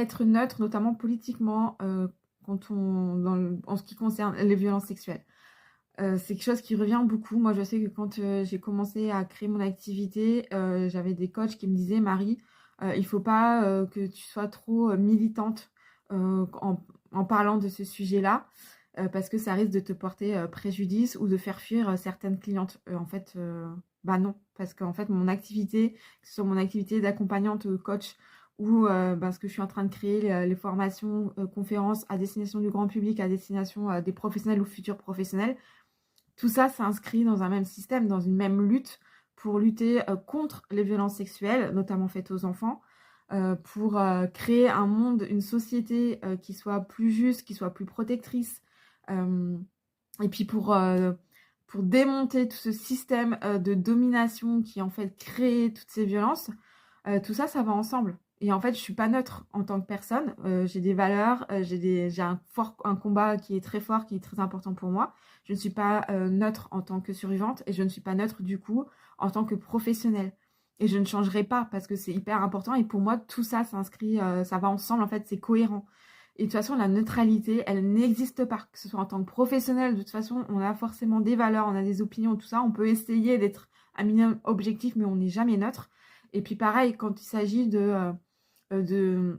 être neutre, notamment politiquement, en ce qui concerne les violences sexuelles. C'est quelque chose qui revient beaucoup. Moi, je sais que quand j'ai commencé à créer mon activité, j'avais des coachs qui me disaient, Marie, il faut pas que tu sois trop militante en parlant de ce sujet-là, parce que ça risque de te porter préjudice ou de faire fuir certaines clientes. Bah non, parce qu'en fait, mon activité, que ce soit mon activité d'accompagnante coach ou ce que je suis en train de créer, les formations, conférences à destination du grand public, à destination des professionnels ou futurs professionnels, tout ça s'inscrit dans un même système, dans une même lutte pour lutter contre les violences sexuelles, notamment faites aux enfants, pour créer un monde, une société qui soit plus juste, qui soit plus protectrice, euh, et puis pour démonter tout ce système de domination qui en fait crée toutes ces violences. Tout ça, ça va ensemble. Et en fait, je suis pas neutre en tant que personne. J'ai des valeurs, j'ai un combat qui est très fort, qui est très important pour moi. Je ne suis pas neutre en tant que survivante et je ne suis pas neutre du coup en tant que professionnelle. Et je ne changerai pas parce que c'est hyper important. Et pour moi, tout ça s'inscrit, ça va ensemble. En fait, c'est cohérent. Et de toute façon, la neutralité, elle n'existe pas. Que ce soit en tant que professionnel, de toute façon, on a forcément des valeurs, on a des opinions, tout ça. On peut essayer d'être un minimum objectif, mais on n'est jamais neutre. Et puis pareil, quand il s'agit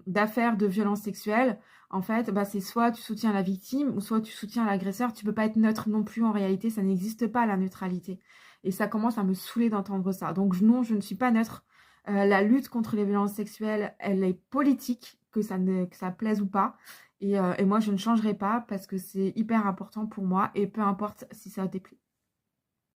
d'affaires de violences sexuelles, en fait, bah, c'est soit tu soutiens la victime ou soit tu soutiens l'agresseur. Tu peux pas être neutre non plus en réalité, ça n'existe pas la neutralité. Et ça commence à me saouler d'entendre ça. Donc non, je ne suis pas neutre. La lutte contre les violences sexuelles, elle est politique, que ça plaise ou pas. Et moi, je ne changerai pas parce que c'est hyper important pour moi et peu importe si ça déplaît.